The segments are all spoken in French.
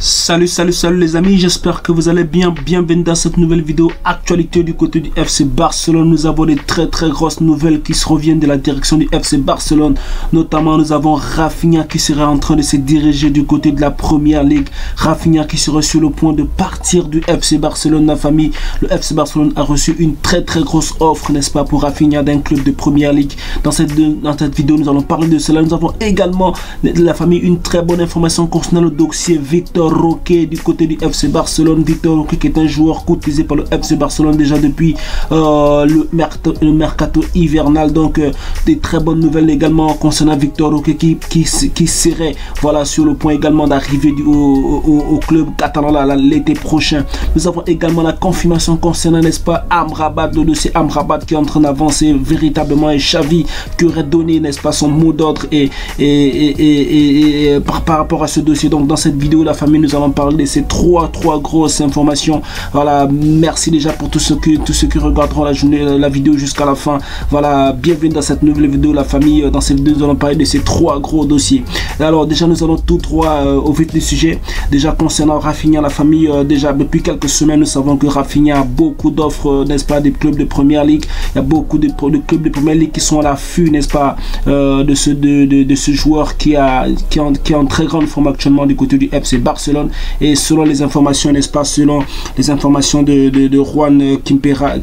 Salut les amis, j'espère que vous allez bien. Bienvenue dans cette nouvelle vidéo actualité du côté du FC Barcelone. Nous avons des très grosses nouvelles qui se reviennent de la direction du FC Barcelone. Notamment nous avons Rafinha qui serait en train de se diriger du côté de la Première Ligue. Rafinha qui serait sur le point de partir du FC Barcelone. La famille, le FC Barcelone a reçu une très grosse offre, n'est-ce pas, pour Rafinha d'un club de Première Ligue. Dans cette vidéo nous allons parler de cela. Nous avons également de la famille une très bonne information concernant le dossier Victor Roque du côté du FC Barcelone. Victor Roque qui est un joueur courtisé par le FC Barcelone déjà depuis le mercato hivernal. Donc des très bonnes nouvelles également concernant Victor Roque qui serait voilà sur le point également d'arriver au club catalan l'été prochain. Nous avons également la confirmation concernant, n'est-ce pas, Amrabat, le dossier Amrabat qui est en train d'avancer véritablement, et Xavi qui aurait donné, n'est-ce pas, son mot d'ordre par rapport à ce dossier. Donc dans cette vidéo la famille, nous allons parler de ces trois grosses informations. Voilà, merci déjà pour tous ceux qui regarderont la vidéo jusqu'à la fin. Voilà, bienvenue dans cette nouvelle vidéo la famille. Dans cette vidéo nous allons parler de ces trois gros dossiers. Alors déjà nous allons tout droit au vif du sujet. Déjà concernant Rafinha, la famille, déjà depuis quelques semaines nous savons que Rafinha a beaucoup d'offres, n'est-ce pas, des clubs de Première Ligue. Il y a beaucoup de clubs de Première Ligue qui sont à l'affût, n'est-ce pas, de ce joueur qui est en très grande forme actuellement du côté du FC Barcelone. Et selon les informations, n'est-ce pas, selon les informations de Juan Quimpequera,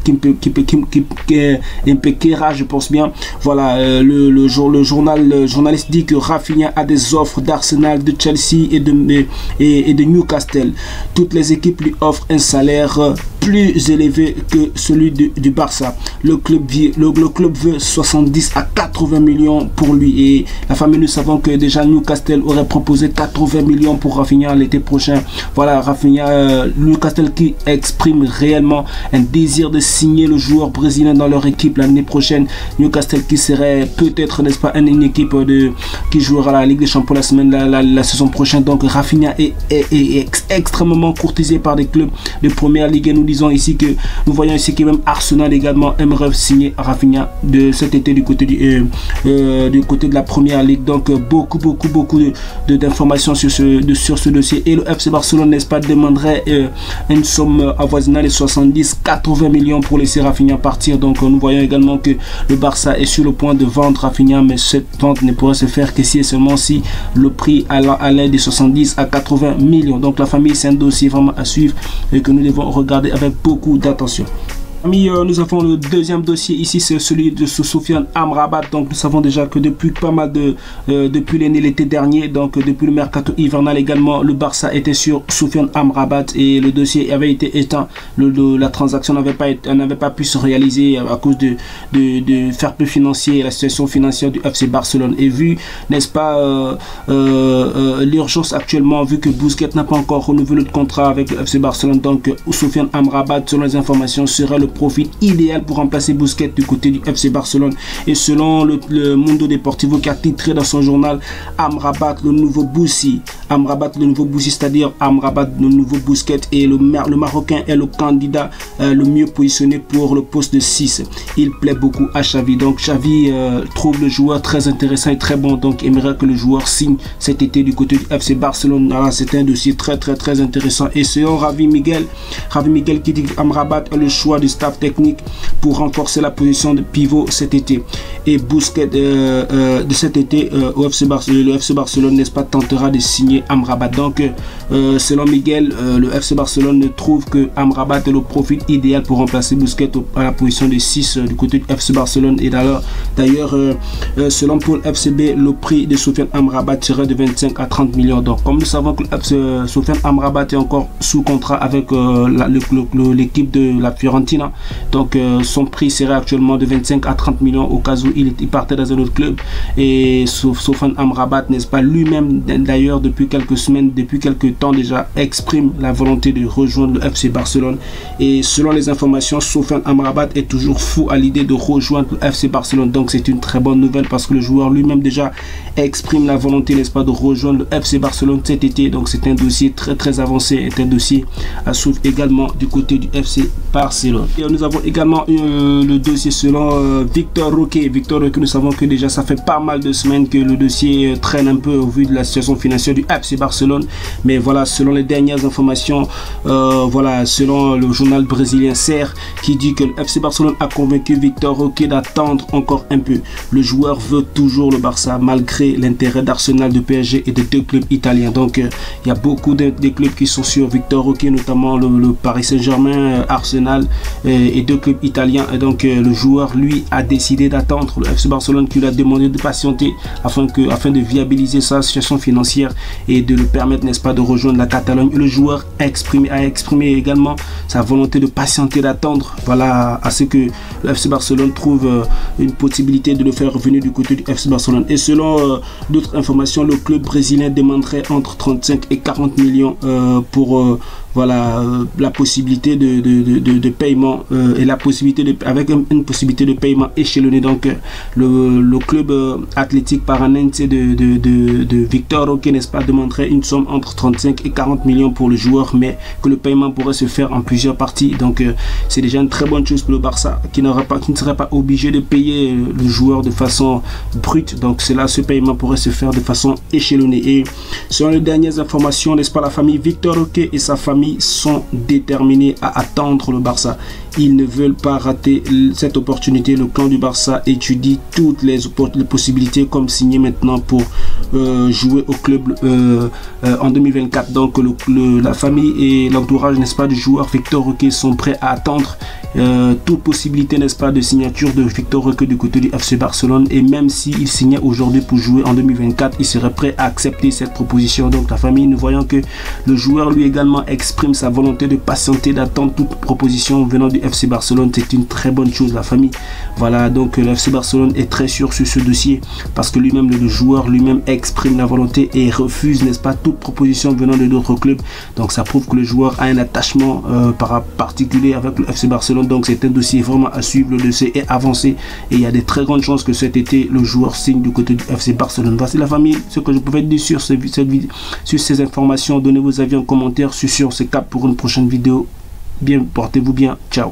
je pense bien, voilà, le journaliste dit que Rafinha a des offres d'Arsenal, de Chelsea et de Newcastle. Toutes les équipes lui offrent un salaire plus élevé que celui du Barça. Le club veut 70 à 80 millions pour lui, et la famille, nous savons que déjà Newcastle aurait proposé 80 millions pour Rafinha l'été prochain. Voilà, Rafinha, Newcastle qui exprime réellement un désir de signer le joueur brésilien dans leur équipe l'année prochaine. Newcastle qui serait peut-être, n'est-ce pas, une équipe qui jouera la Ligue des Champions la saison prochaine. Donc Rafinha est extrêmement courtisé par des clubs de Première Ligue, et nous voyons ici que même Arsenal également aimerait signer Rafinha de cet été du côté de la Première Ligue. Donc beaucoup d'informations sur ce dossier, et le FC Barcelone, n'est-ce pas, demanderait une somme avoisinant les 70-80 millions pour laisser Rafinha partir. Donc nous voyons également que le Barça est sur le point de vendre Rafinha, mais cette vente ne pourrait se faire que si et seulement si le prix allait de 70 à 80 millions. Donc la famille, c'est un dossier vraiment à suivre et que nous devons regarder avec beaucoup d'attention. Nous avons le deuxième dossier ici, c'est celui de Soufiane Amrabat. Donc nous savons déjà que depuis pas mal depuis l'été dernier, donc depuis le mercato hivernal également, le Barça était sur Soufiane Amrabat et le dossier avait été éteint. La transaction n'avait pas pu se réaliser à cause de fair play financier et la situation financière du FC Barcelone. Et vu, n'est-ce pas, l'urgence actuellement, vu que Busquets n'a pas encore renouvelé le contrat avec le FC Barcelone, donc Soufiane Amrabat, selon les informations, serait le profil idéal pour remplacer Busquets du côté du FC Barcelone. Et selon le Mundo Deportivo qui a titré dans son journal Amrabat le nouveau Boussi, c'est-à-dire Amrabat le nouveau Busquets, et le Marocain est le candidat le mieux positionné pour le poste de 6. Il plaît beaucoup à Xavi. Donc Xavi trouve le joueur très intéressant et très bon, donc aimerait que le joueur signe cet été du côté du FC Barcelone. C'est un dossier très intéressant. Et selon Javi Miguel qui dit Amrabat est le choix du staff technique pour renforcer la position de pivot cet été. Et Busquets de cet été au FC Barcelone, le FC Barcelone, n'est-ce pas, tentera de signer Amrabat. Donc selon Miguel, le FC Barcelone trouve que Amrabat est le profil idéal pour remplacer Busquets à la position de 6 du côté du FC Barcelone. Et d'ailleurs selon Paul FCB, le prix de Soufiane Amrabat serait de 25 à 30 millions. Donc comme nous savons que Soufiane Amrabat est encore sous contrat avec l'équipe de la Fiorentina, donc son prix serait actuellement de 25 à 30 millions au cas où il partait dans un autre club. Et Soufiane Amrabat, n'est-ce pas, lui-même d'ailleurs depuis quelques semaines, depuis quelques temps déjà, exprime la volonté de rejoindre le FC Barcelone. Et selon les informations, Soufiane Amrabat est toujours fou à l'idée de rejoindre le FC Barcelone. Donc c'est une très bonne nouvelle parce que le joueur lui-même déjà exprime la volonté, n'est-ce pas, de rejoindre le FC Barcelone cet été. Donc c'est un dossier très avancé, est un dossier à suivre également du côté du FC Barcelone. Et nous avons également le dossier selon Victor Roque. Victor Roque, nous savons que déjà ça fait pas mal de semaines que le dossier traîne un peu au vu de la situation financière du FC Barcelone. Mais voilà, selon les dernières informations, voilà, selon le journal brésilien SER qui dit que le FC Barcelone a convaincu Victor Roque d'attendre encore un peu. Le joueur veut toujours le Barça malgré l'intérêt d'Arsenal, de PSG et de deux clubs italiens. Donc il y a beaucoup de clubs qui sont sur Victor Roque, notamment le Paris Saint-Germain, Arsenal et deux clubs italiens. Et donc le joueur lui a décidé d'attendre le FC Barcelone qui lui a demandé de patienter afin de viabiliser sa situation financière et de le permettre, n'est-ce pas, de rejoindre la Catalogne. Et le joueur a exprimé également sa volonté de patienter, d'attendre, voilà, à ce que le FC Barcelone trouve une possibilité de le faire revenir du côté du FC Barcelone. Et selon d'autres informations, le club brésilien demanderait entre 35 et 40 millions pour voilà, la possibilité de paiement et la possibilité avec une possibilité de paiement échelonné. Donc le club athlétique paranense de Victor Roque, n'est-ce pas, demanderait une somme entre 35 et 40 millions pour le joueur, mais que le paiement pourrait se faire en plusieurs parties. Donc c'est déjà une très bonne chose pour le Barça qui ne serait pas obligé de payer le joueur de façon brute. Donc ce paiement pourrait se faire de façon échelonnée. Et selon les dernières informations, n'est-ce pas, la famille Victor Roque et sa famille sont déterminés à attendre le Barça. Ils ne veulent pas rater cette opportunité. Le clan du Barça étudie toutes les possibilités comme signer maintenant pour jouer au club en 2024. Donc la famille et l'entourage, n'est-ce pas, du joueur Victor Roque sont prêts à attendre toute possibilité, n'est-ce pas, de signature de Victor Roque du côté du FC Barcelone. Et même s'il signait aujourd'hui pour jouer en 2024, il serait prêt à accepter cette proposition. Donc la famille, nous voyons que le joueur lui également exprime sa volonté de patienter, d'attendre toute proposition venant du FC Barcelone. C'est une très bonne chose, la famille. Voilà, donc le FC Barcelone est très sûr sur ce dossier parce que lui-même, le joueur lui-même exprime la volonté et refuse, n'est-ce pas, toute proposition venant de d'autres clubs. Donc ça prouve que le joueur a un attachement particulier avec le FC Barcelone. Donc c'est un dossier vraiment à suivre. Le dossier est avancé et il y a de très grandes chances que cet été le joueur signe du côté du FC Barcelone. Voici la famille, ce que je pouvais dire sur cette vidéo, sur ces informations. Donnez vos avis en commentaire sur ce cap pour une prochaine vidéo. Bien, portez-vous bien, ciao.